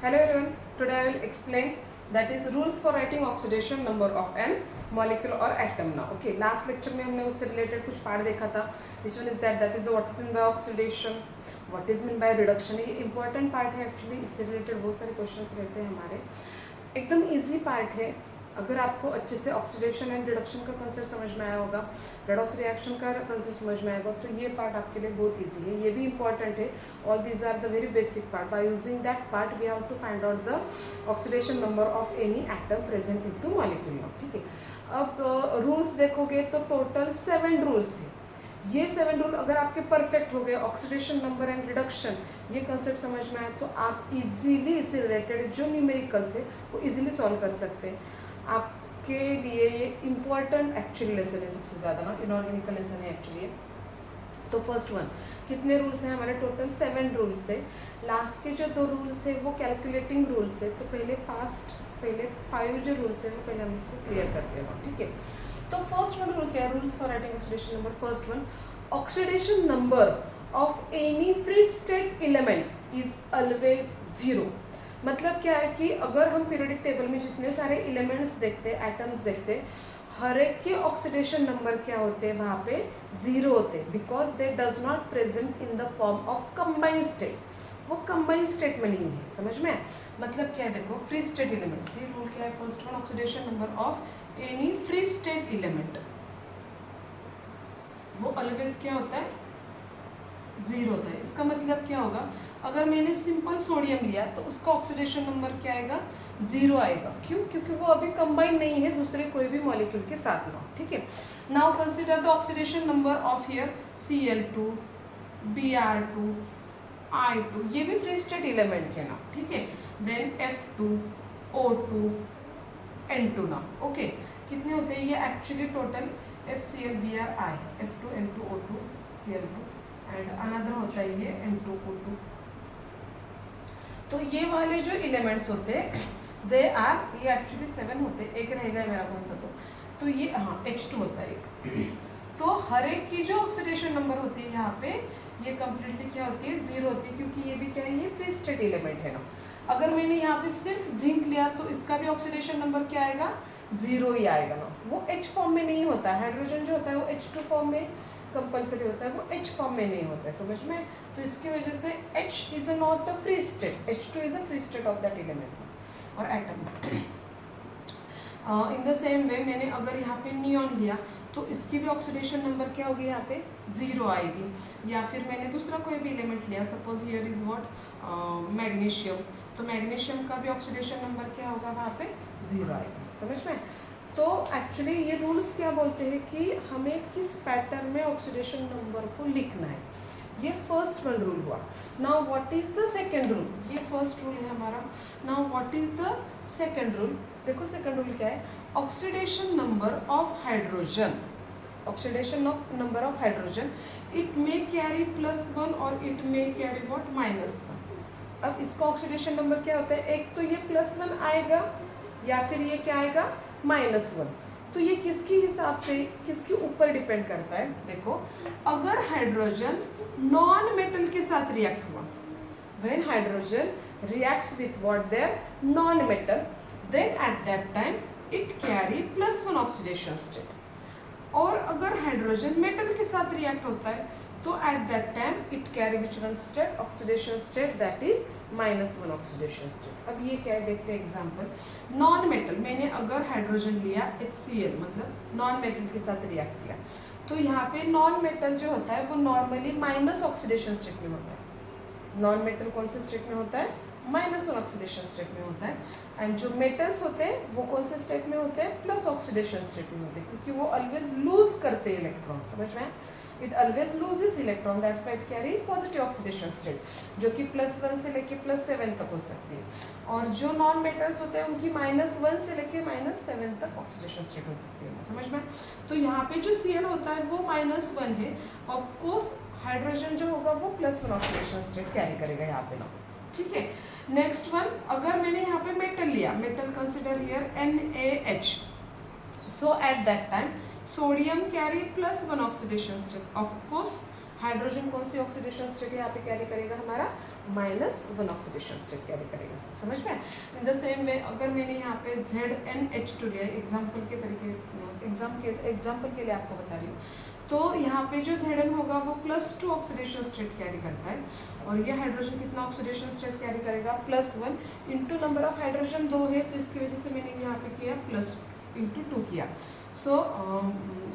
Hello everyone, today I will explain that is rules for writing oxidation number of an molecule or atom now. Okay, last lecture में हमने उससे related कुछ part देखा था. Which one is that is what is meant by oxidation, what is meant by reduction. ये important part है actually, इससे related बहुत सारे questions रहते हैं हमारे. एकदम easy part है. अगर आपको अच्छे से ऑक्सीडेशन एंड रिडक्शन का कंसेप्ट समझ में आया होगा, रेडॉक्स रिएक्शन का कंसेप्ट समझ में आएगा, तो ये पार्ट आपके लिए बहुत इजी है. ये भी इंपॉर्टेंट है. All these are the very basic part. By using that part we have to find out the oxidation number of any atom present into molecule. ठीक है. अब रूल्स देखोगे तो टोटल 7 रूल्स है. ये 7 रूल अगर आपके परफेक्ट हो गए, ऑक्सीडेशन नंबर एंड रिडक्शन ये कंसेप्ट समझ में आए, तो आप इजीली इससे रिलेटेड जो न्यूमेरिकल्स है वो इजीली सॉल्व कर सकते हैं. आपके लिए ये इम्पॉर्टेंट एक्चुअली लेसन है सबसे ज़्यादा ना, इनऑर्गेनिकल लेसन है एक्चुअली. तो फर्स्ट वन, कितने रूल्स हैं हमारे? टोटल 7 रूल्स है. लास्ट के जो 2 रूल्स है वो कैलकुलेटिंग रूल्स है. तो पहले 5 जो रूल्स है वो पहले हम इसको क्लियर करते हैं. ठीक है. तो फर्स्ट वन रूल क्या है? Rules for writing oxidation number. First one, oxidation number of any free state element is always 0. मतलब क्या है कि अगर हम पीरियोडिक टेबल में जितने सारे एलिमेंट्स देखते हैं, एटम्स देखते हैं, हर एक के ऑक्सीडेशन नंबर क्या होते हैं? वहाँ पे 0 होते हैं. Because they does not present in the form of combined state. वो कंबाइंड स्टेट में नहीं है. समझ में? मतलब क्या है? देखो, फ्री स्टेट एलिमेंट्स, ये रूल क्या है? First one, oxidation number of any free state element वो ऑलवेज क्या होता है? 0 होता है. इसका मतलब क्या होगा? अगर मैंने सिंपल सोडियम लिया तो उसका ऑक्सीडेशन नंबर क्या आएगा? 0 आएगा. क्यों? क्योंकि वो अभी कंबाइन नहीं है दूसरे कोई भी मॉलिक्यूल के साथ में. ठीक है. Now consider the oxidation number of here Cl2, Br2, I2. ये भी फ्री स्टेट एलिमेंट है ना. ठीक है. देन F2, O2, N2 ना. ओके. कितने होते हैं ये actually? Total FCl, Br, I, F2, N2, O2, Cl2 and another होता है ये N2, O2. तो ये वाले जो एलिमेंट्स होते हैं दे आर, ये एक्चुअली 7 होते हैं. एक रहेगा मेरा कौन सा? तो ये H2 होता है एक. तो हर एक की जो ऑक्सीडेशन नंबर होती है यहाँ पे ये कम्प्लीटली क्या होती है? 0 होती है. क्योंकि ये भी क्या है? ये फ्री स्टेट एलिमेंट है ना. अगर मैंने यहाँ पे सिर्फ जिंक लिया तो इसका भी ऑक्सीडेशन नंबर क्या आएगा? 0 ही आएगा ना. वो H फॉर्म में नहीं होता है. हाइड्रोजन जो होता है वो H2 फॉर्म में कंपल्सरी होता है, वो H फॉर्म में नहीं होता है. समझ में? तो इसकी वजह से H is not a free state. H2 is a free state of that element और atom. In the same way मैंने अगर यहाँ पे नियॉन लिया तो इसकी भी ऑक्सीडेशन नंबर क्या होगी? यहाँ पे 0 आएगी. या फिर मैंने दूसरा कोई भी एलिमेंट लिया, suppose here is what? Magnesium. तो मैग्नीशियम का भी ऑक्सीडेशन नंबर क्या होगा? वहाँ पे 0 आएगा. समझ में? तो एक्चुअली ये रूल्स क्या बोलते हैं कि हमें किस पैटर्न में ऑक्सीडेशन नंबर को लिखना है. ये फर्स्ट वन रूल हुआ. Now what is the second rule? ये फर्स्ट रूल है हमारा. Now what is the second rule? देखो सेकंड रूल क्या है? Oxidation number of hydrogen. Oxidation number of hydrogen, it may carry +1 और इट मे कैरी व्हाट? -1. अब इसका oxidation number क्या होता है? एक तो ये +1 आएगा या फिर ये क्या आएगा? -1. तो ये किसके हिसाब से, किसके ऊपर डिपेंड करता है? देखो, अगर हाइड्रोजन नॉन मेटल के साथ रिएक्ट हुआ, when hydrogen reacts with what? Their non metal, then at that time it carry +1 oxidation state. और अगर हाइड्रोजन मेटल के साथ रिएक्ट होता है तो eight that time it carry which one state? Oxidation state, that is -1 oxidation state. अब ये क्या है? देखते हैं एग्जांपल. नॉन मेटल, मैंने अगर हाइड्रोजन लिया HCl, मतलब नॉन मेटल के साथ रिएक्ट किया, तो यहाँ पे नॉन मेटल जो होता है वो नॉर्मली माइनस ऑक्सीडेशन स्टेट में होता है. नॉन मेटल कौन से स्टेट में होता है? -1 ऑक्सीडेशन स्टेट में होता है. एंड जो मेटल्स होते हैं वो कौन से स्टेट में होते हैं? प्लस ऑक्सीडेशन स्टेट में होते हैं. क्योंकि वो ऑलवेज लूज करते हैं इलेक्ट्रॉन. समझ में? It always loses electron, that's why it carry positive oxidation state, जो कि +1 से लेके +7 तक हो सकती है. और जो नॉन मेटल्स होते हैं उनकी -1 से लेके -7 तक ऑक्सीडेशन स्टेट हो सकती है. समझ में? तो यहाँ पे जो Cl होता है वो -1 है. ऑफ कोर्स हाइड्रोजन जो होगा वो +1 ऑक्सीडेशन स्टेट कैरी करेगा यहाँ पे ना. ठीक है. नेक्स्ट वन, अगर मैंने यहाँ पे मेटल लिया, metal consider here NaH. So eight that time sodium carry +1 oxidation state. Of course hydrogen कौन सी ऑक्सीडेशन स्टेट यहाँ पे कैरी करेगा? हमारा -1 ऑक्सीडेशन स्टेट कैरी करेगा। समझ में? इन द सेम वे अगर मैंने यहाँ पे ZnH2 लिया, एग्जाम्पल के लिए आपको बता रही हूँ, तो यहाँ पे जो Zn होगा वो +2 ऑक्सीडेशन स्टेट कैरी करता है, और ये हाइड्रोजन कितना ऑक्सीडेशन स्टेट कैरी करेगा? +1 इंटू नंबर ऑफ हाइड्रोजन 2 है, तो इसकी वजह से मैंने यहाँ पे किया +2 किया, सो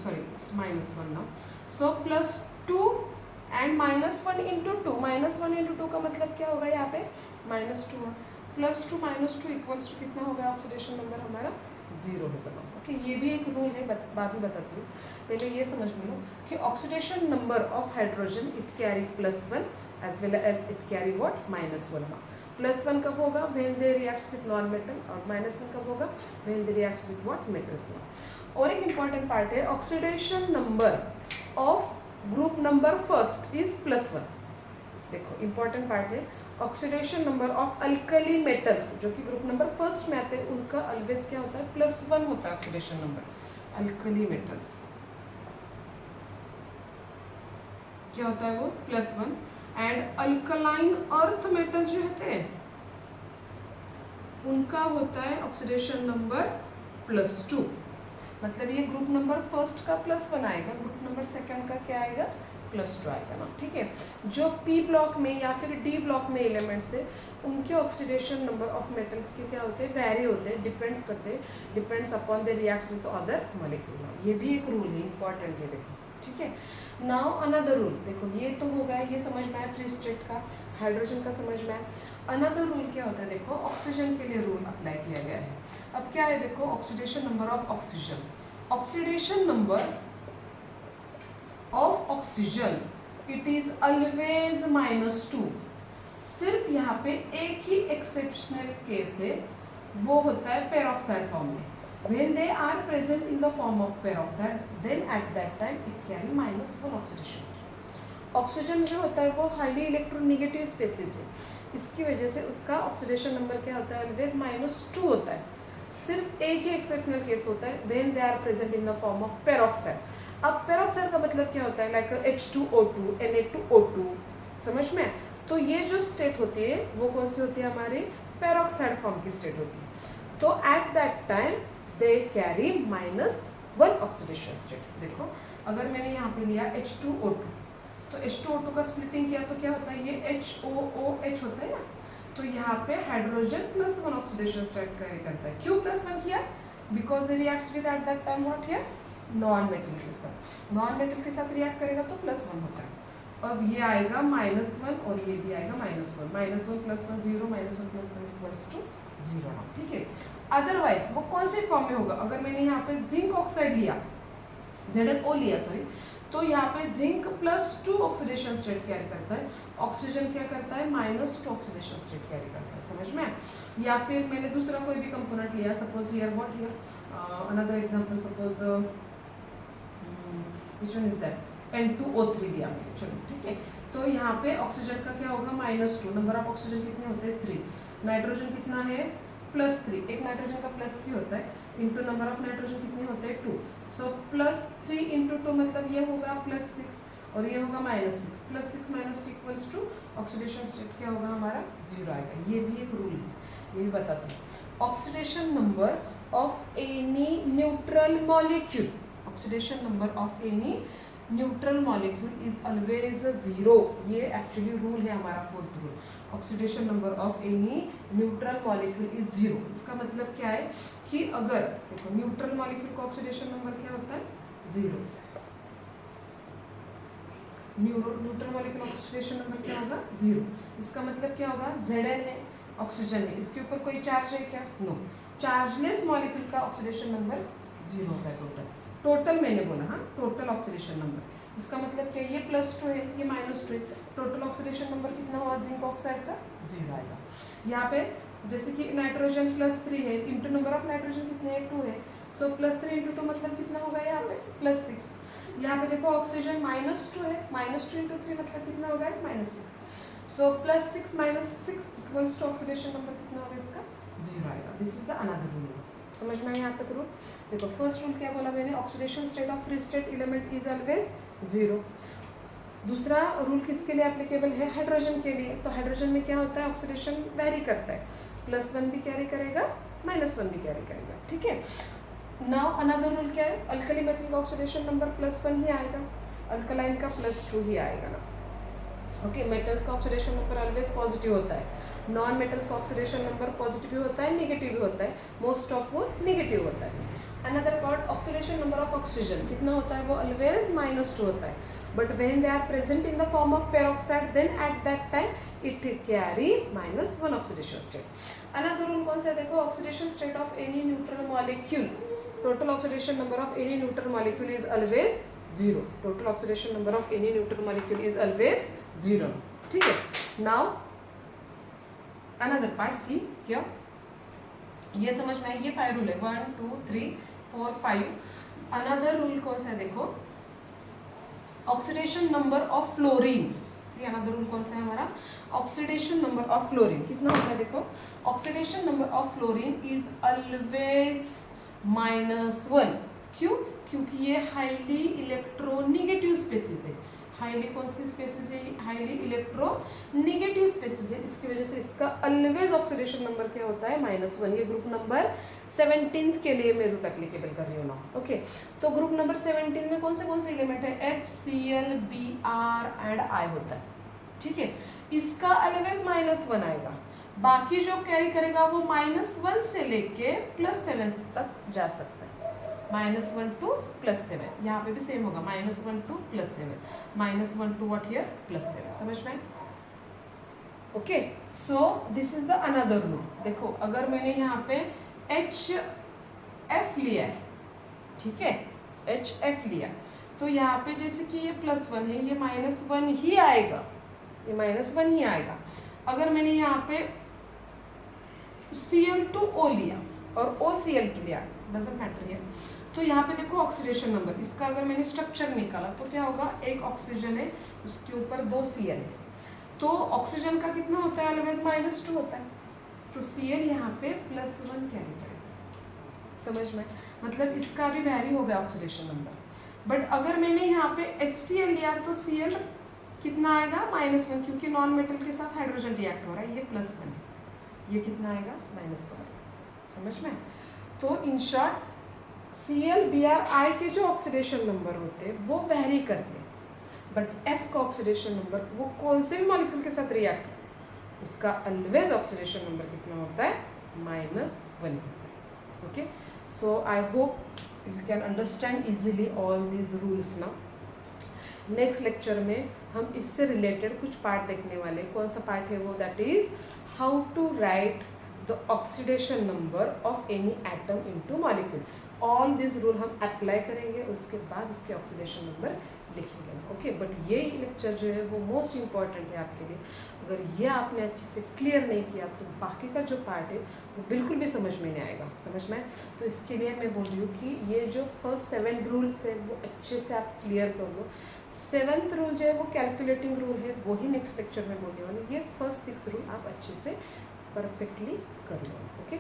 सॉरी -1 ना, सो +2 एंड -1 इंटू 2, -1 इंटू 2 का मतलब क्या होगा यहाँ पे? -2, +2 -2 इक्वल्स टू कितना होगा? ऑक्सीडेशन नंबर हमारा 0 होगा। ओके, ये भी एक रूल है, बाद में बताती हूँ, पहले ये समझ लो कि oxidation number of hydrogen it carry +1 as well as it carry what? -1 ना। +1 कब होगा? When they reacts with non metal, और -1 कब होगा? When they reacts with what? Metals ना। और एक इंपॉर्टेंट पार्ट है, oxidation number of group number first is +1। देखो इंपॉर्टेंट पार्ट है, oxidation number of alkali metals जो कि ग्रुप नंबर फर्स्ट में आते हैं, उनका ऑलवेज क्या होता है? +1 होता है ऑक्सीडेशन नंबर। अल्कली मेटल्स क्या होता है? वो +1। एंड अल्कलाइन अर्थ मेटल जो होते हैं उनका होता है ऑक्सीडेशन नंबर +2। मतलब ये ग्रुप नंबर फर्स्ट का +1 आएगा, ग्रुप नंबर सेकंड का क्या आएगा? +2 आएगा ना। ठीक है, जो P ब्लॉक में या फिर D ब्लॉक में एलिमेंट्स है उनके ऑक्सीडेशन नंबर ऑफ मेटल्स के क्या होते हैं? वेरी होते हैं, डिपेंड्स करते हैं, depends upon the reacts with other molecule. ये भी एक रूल है, इंपॉर्टेंट है, देखो। ठीक है, नाउ अनदर रूल, देखो ये तो हो गया, ये समझ में आया फ्री स्टेट का, हाइड्रोजन का समझ में आया। अनदर रूल क्या होता है? देखो ऑक्सीजन के लिए रूल अप्लाई किया गया है। अब क्या है? देखो oxidation number of oxygen, oxidation number of oxygen it is always -2। सिर्फ यहाँ पे एक ही एक्सेप्शनल केस है, वो होता है पेरोक्साइड फॉर्म में। When they are present in the form of peroxide, then at that time it carry -1 oxidation state। Oxygen जो होता है वो हाईली इलेक्ट्रोनेगेटिव स्पेसीज है, इसकी वजह से उसका ऑक्सीडेशन नंबर क्या होता है? ऑलवेज -2 होता है। सिर्फ एक ही एक्सेप्शनल केस होता है, when they are present in the form of peroxide। अब पेरोक्साइड का मतलब क्या होता है? लाइक H2O2, Na2O2, समझ में? तो ये जो स्टेट होती है वो कौन सी होती है? हमारी पेरोक्साइड फॉर्म की स्टेट होती है। तो eight that time they carry -1 oxidation state. देखो अगर मैंने यहाँ पे लिया H2O2, तो H2O2 का स्प्लिटिंग किया तो क्या होता है? ये HOOH होता है ना, तो यहाँ पे हाइड्रोजन +1 ऑक्सीडेशन स्टेट कैरी करता है। क्यों +1 किया? Because they reacts with eight that time what here? Non metal के साथ। नॉन मेटल के साथ रिएक्ट करेगा तो +1 होता है। अब ये आएगा -1 और ये भी आएगा -1, -1 + 1 0, -1 + 1 इक्वल्स टू 0। ठीक है, अदरवाइज वो कौन से फॉर्म में होगा? अगर मैंने यहाँ पे जिंक ऑक्साइड लिया, ZnO लिया सॉरी, तो यहाँ पे जिंक +2 ऑक्सीडेशन स्टेट कैरी करता है, ऑक्सीजन क्या करता है? -2 ऑक्सीडेशन स्टेट कैरी करता है। समझ में? या फिर मैंने दूसरा कोई भी कंपोनेंट लिया, suppose here what here another example, suppose which one is that? N2O3 दिया मैंने, चलो ठीक है। तो यहाँ पे ऑक्सीजन का क्या होगा? -2। नंबर ऑफ ऑक्सीजन कितने होते हैं? 3। नाइट्रोजन कितना है? +3। एक नाइट्रोजन का +3 होता है, इंटू नंबर ऑफ नाइट्रोजन कितने होते हैं? 2। सो +3 × 2 मतलब ये होगा +6 और ये होगा -6। +6 - 2 इक्वल्स टू ऑक्सीडेशन स्टेट क्या होगा? हमारा 0 आएगा। ये भी एक रूल है, ये भी बताती हूँ। Oxidation number of any neutral molecule, oxidation number of any neutral molecule is always 0। ये एक्चुअली रूल है हमारा, 4th rule. Oxidation number of any neutral molecule is 0। इसका मतलब क्या है कि अगर देखो न्यूट्रल मॉलिक्यूल का ऑक्सीडेशन नंबर क्या होता है? 0। न्यूट्रल मॉलिक्यूल ऑक्सीडेशन नंबर क्या होगा? 0। इसका मतलब क्या होगा? Zn है, ऑक्सीजन है, इसके ऊपर कोई चार्ज है क्या? नो। चार्जलेस मॉलिक्यूल का ऑक्सीडेशन नंबर 0 होता है। टोटल मैंने बोला, हाँ, टोटल ऑक्सीडेशन नंबर। इसका मतलब क्या है? ये +2 है, ये -2 है, टोटल ऑक्सीडेशन नंबर कितना हुआ जिंक ऑक्साइड का? 0 आएगा। यहाँ पे जैसे कि नाइट्रोजन +3 है, इंटू नंबर ऑफ नाइट्रोजन कितने हैं? 2 है, सो +3 × 2 मतलब कितना होगा? यहाँ पे +6। यहाँ पे देखो ऑक्सीजन -2 है, -2 × 3 मतलब कितना होगा? -6। सो +6 - 6 इक्वल्स टू ऑक्सीडेशन नंबर कितना होगा इसका? 0 आएगा। This is the another rule. समझ में यहाँ तक रूल? देखो फर्स्ट रूल क्या बोला मैंने? Oxidation state of free state element is always 0। दूसरा रूल किसके लिए एप्लीकेबल है? हाइड्रोजन के लिए। तो हाइड्रोजन में क्या होता है? ऑक्सीडेशन वेरी करता है, +1 भी कैरी करेगा, -1 भी कैरी करेगा, ठीक है। नाउ अनदर रूल क्या है? अल्कली मेटल का ऑक्सीडेशन नंबर +1 ही आएगा, अल्कलाइन का +2 ही आएगा ना। ओके, मेटल्स का ऑक्सीडेशन नंबर ऑलवेज पॉजिटिव होता है, नॉन मेटल्स का ऑक्सीडेशन नंबर पॉजिटिव भी होता है, नेगेटिव भी होता है, मोस्ट ऑफ वो नेगेटिव होता है। Another part, oxidation number of oxygen कितना होता है? वो ऑलवेज -2 होता है, but when they are present in the form of peroxide then at that time it carry -1 oxidation state. Another rule कौन सा है? देखो, oxidation state of any neutral molecule, total oxidation number of any neutral molecule is always 0। Total oxidation number of any neutral molecule is always 0, ठीक है। Now another part सी, क्या ये समझ में आई? ये 5 रूल है, 1 2 3 4 5। अनदर रूल कौन सा है? देखो, oxidation number of fluorine. See another rule कौन सा है हमारा? ऑक्सीडेशन नंबर ऑफ फ्लोरीन कितना होता है? देखो, oxidation number of fluorine is always -1। क्यों? क्योंकि ये हाईली इलेक्ट्रोनेगेटिव स्पेसिस है। हाईली कौन सी स्पेसिस है? हाईली इलेक्ट्रोनेगेटिव स्पेसिस है, इसकी वजह से इसका ऑलवेज ऑक्सीडेशन नंबर क्या होता है? -1। ये ग्रुप नंबर 17 के लिए मैं रूप एप्लीकेबल कर रही हूँ ना। ओके, तो ग्रुप नंबर 17 में कौन से एलिमेंट है? FCl, Br एंड I होता है, ठीक है। इसका ऑलवेज -1 आएगा, बाकी जो कैरी करेगा वो -1 से लेके +7 तक जा सकता है, -1 to +7। यहाँ पे भी सेम होगा, -1 to +7, -1 to what here? +7। समझ में? Okay, so this is the another rule. देखो, अगर मैंने यहाँ पे HF लिया है, ठीक है, HF लिया, तो यहाँ पे जैसे कि ये +1 है, ये -1 ही आएगा, ये -1 ही आएगा। अगर मैंने यहाँ पे Cl2O लिया और OCl2 लिया, डजंट मैटर हियर, तो यहाँ पे देखो ऑक्सीडेशन नंबर, इसका अगर मैंने स्ट्रक्चर निकाला तो क्या होगा? एक ऑक्सीजन है, उसके ऊपर 2 Cl है, तो ऑक्सीजन का कितना होता है? ऑलवेज -2 होता है, तो Cl यहाँ पे +1 कैरी करेगा। समझ में? मतलब इसका भी वैरी हो गया ऑक्सीडेशन नंबर। बट अगर मैंने यहाँ पे HCl लिया तो Cl कितना आएगा? -1, क्योंकि नॉन मेटल के साथ हाइड्रोजन रिएक्ट हो रहा है, ये +1 है, ये कितना आएगा? -1। समझ में? तो in short Cl, Br, I के जो ऑक्सीडेशन नंबर होते हैं वो वेरी करते हैं, बट F का ऑक्सीडेशन नंबर वो कौन से भी मॉलिक्यूल के साथ रिएक्ट, उसका ऑलवेज ऑक्सीडेशन नंबर कितना होता है? -1 होता है। Okay, so I hope you can understand easily all these rules ना। नेक्स्ट लेक्चर में हम इससे रिलेटेड कुछ पार्ट देखने वाले। कौन सा पार्ट है वो? That is how to write the oxidation number of any atom into molecule. All this rule हम अप्लाई करेंगे और उसके बाद उसके ऑक्सीडेशन नंबर लिखेंगे। ओके, बट ये लेक्चर जो है वो मोस्ट इम्पॉर्टेंट है आपके लिए। अगर ये आपने अच्छे से क्लियर नहीं किया तो बाकी का जो पार्ट है वो बिल्कुल भी समझ में नहीं आएगा। समझ में? तो इसके लिए मैं बोल रही हूँ कि ये जो फर्स्ट 7 रूल्स है वो अच्छे से आप क्लियर कर लो। 7th रूल जो है वो कैलकुलेटिंग रूल है, वो ही नेक्स्ट लेक्चर में बोलने वाली। ये फर्स्ट 6 रूल आप अच्छे से परफेक्टली कर लो। ओके,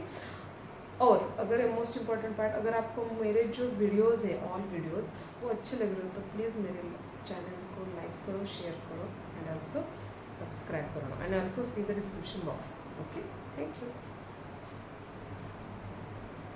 और अगर मोस्ट इम्पॉर्टेंट पार्ट, अगर आपको मेरे जो वीडियोस है ऑल वीडियोस वो अच्छे लग रहे हो तो प्लीज़ मेरे चैनल को लाइक करो, शेयर करो एंड ऑल्सो सब्सक्राइब करो and also see the description box. Okay, thank you.